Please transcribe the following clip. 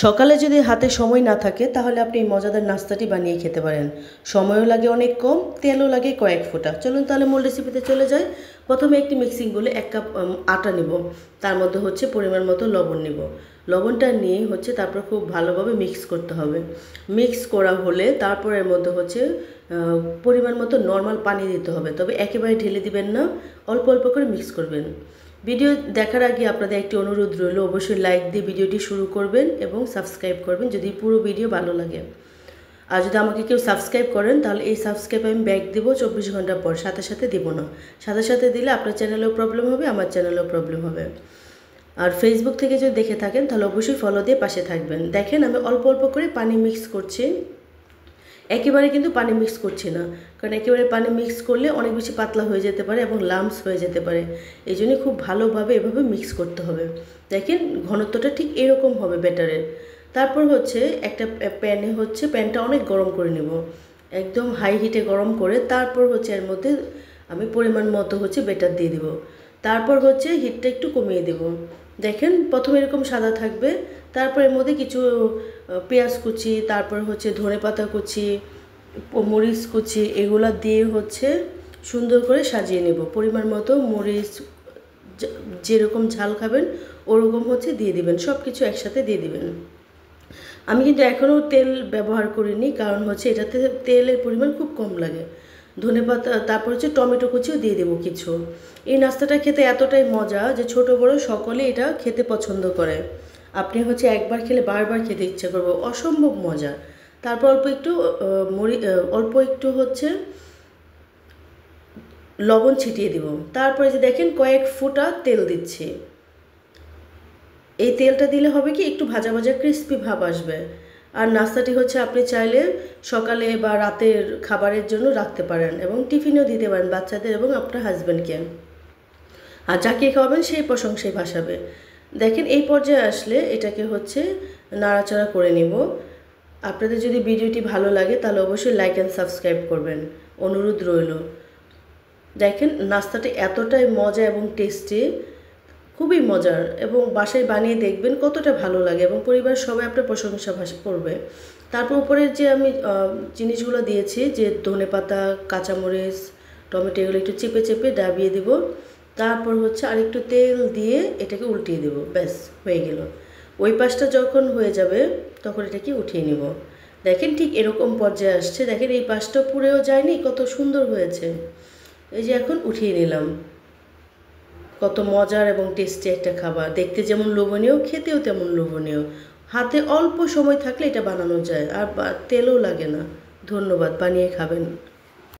সকালে যদি হাতে সময় না থাকে তাহলে আপনি এই মজাদার নাস্তাটি বানিয়ে খেতে পারেন। সময়ও লাগে অনেক কম, তেলও লাগে কয়েক ফোঁটা। চলুন তাহলে মূল রেসিপিতে চলে যাই। প্রথমে একটি মিক্সিং বলে 1 কাপ আটা নিব, তার মধ্যে হচ্ছে পরিমাণ মতো লবণ নিব। লবণটা নিয়ে হচ্ছে তারপর খুব ভালোভাবে মিক্স করতে হবে। মিক্স করা হলে তারপর এর মধ্যে হচ্ছে পরিমাণ মতো নর্মাল পানি দিতে হবে, তবে একেবারে ঢেলে দিবেন না, অল্প অল্প করে মিক্স করবেন। ভিডিও দেখার আগে আপনাদের একটি অনুরোধ রইল, অবশ্যই লাইক দিয়ে ভিডিওটি শুরু করবেন এবং সাবস্ক্রাইব করবেন যদি পুরো ভিডিও ভালো লাগে। আর যদি আমাকে কেউ সাবস্ক্রাইব করেন তাহলে এই সাবস্ক্রাইব আমি ব্যাক দেবো 24 ঘন্টা পর, সাথে সাথে দেবো না। সাথে সাথে দিলে আপনার চ্যানেলেও প্রবলেম হবে, আমার চ্যানেলেও প্রবলেম হবে। আর ফেসবুক থেকে যদি দেখে থাকেন তাহলে অবশ্যই ফলো দিয়ে পাশে থাকবেন। দেখেন আমি অল্প অল্প করে পানি মিক্স করছি, একেবারে কিন্তু পানি মিক্স করছি না, কারণ একেবারে পানি মিক্স করলে অনেক বেশি পাতলা হয়ে যেতে পারে এবং লাম্পস হয়ে যেতে পারে। এই জন্যই খুব ভালোভাবে এভাবে মিক্স করতে হবে। দেখেন ঘনত্বটা ঠিক এরকম হবে ব্যাটারের। তারপর হচ্ছে একটা প্যানে হচ্ছে প্যানটা অনেক গরম করে নেব, একদম হাই হিটে গরম করে তারপর হচ্ছে এর মধ্যে আমি পরিমাণ মতো হচ্ছে ব্যাটার দিয়ে দেব। তারপর হচ্ছে হিটটা একটু কমিয়ে দেব। দেখেন প্রথমে এরকম সাদা থাকবে, তারপর এর মধ্যে কিছু পেঁয়াজ কুচি, তারপর হচ্ছে ধনেপাতা কুচি, মরিচ কুচি, এগুলা দিয়ে হচ্ছে সুন্দর করে সাজিয়ে নেব। পরিমাণ মতো মরিচ, যেরকম ঝাল খাবেন ওরকম হচ্ছে দিয়ে দিবেন, সব কিছু একসাথে দিয়ে দিবেন। আমি কিন্তু এখনও তেল ব্যবহার করিনি, কারণ হচ্ছে এটাতে তেলের পরিমাণ খুব কম লাগে। ধনেপাতা, তারপর হচ্ছে টমেটো কুচিও দিয়ে দেবো কিছু। এই নাস্তাটা খেতে এতটাই মজা যে ছোট বড় সকলে এটা খেতে পছন্দ করে। আপনি হচ্ছে একবার খেলে বারবার খেতে ইচ্ছা করবে, অসম্ভব মজা। তারপর অল্প একটু হচ্ছে লবণ ছিটিয়ে দিব। তারপরে যে দেখেন কয়েক ফোঁটা তেল দিচ্ছি। এই তেলটা দিলে হবে কি একটু ভাজা ভাজা ক্রিস্পি ভাব আসবে। আর নাস্তাটি হচ্ছে আপনি চাইলে সকালে বা রাতের খাবারের জন্য রাখতে পারেন এবং টিফিনেও দিতে পারেন বাচ্চাদের এবং আপনার হাজব্যান্ডকে। আর যাকে খাওয়াবেন সেই প্রশংসায় ভাসাবে। দেখেন এই পর্যায়ে আসলে এটাকে হচ্ছে নাড়াচাড়া করে নিব। আপনাদের যদি ভিডিওটি ভালো লাগে তাহলে অবশ্যই লাইক অ্যান্ড সাবস্ক্রাইব করবেন, অনুরোধ রইল। দেখেন নাস্তাটি এতটাই মজা এবং টেস্টি, খুবই মজার, এবং বাসায় বানিয়ে দেখবেন কতটা ভালো লাগে এবং পরিবারের সবাই আপনার প্রশংসা করবে। তারপর উপরে যে আমি জিনিসগুলো দিয়েছি, যে ধনেপাতা, কাঁচামরিচ, টমেটো, এগুলো একটু চেপে চেপে ডাবিয়ে দিব। তারপর হচ্ছে আরেকটু তেল দিয়ে এটাকে উল্টিয়ে দেব, ব্যাস হয়ে গেল। ওই পাশটা যখন হয়ে যাবে তখন এটাকে উঠিয়ে নিব। দেখেন ঠিক এরকম পর্যায়ে আসছে। দেখেন এই পাশটা পুড়েও যায়নি, কত সুন্দর হয়েছে। এই যে এখন উঠিয়ে নিলাম। কত মজার এবং টেস্টি একটা খাবার, দেখতে যেমন লোভনীয়, খেতেও তেমন লোভনীয়। হাতে অল্প সময় থাকলে এটা বানানো যায়, আর তেলও লাগে না। ধন্যবাদ, বানিয়ে খাবেন।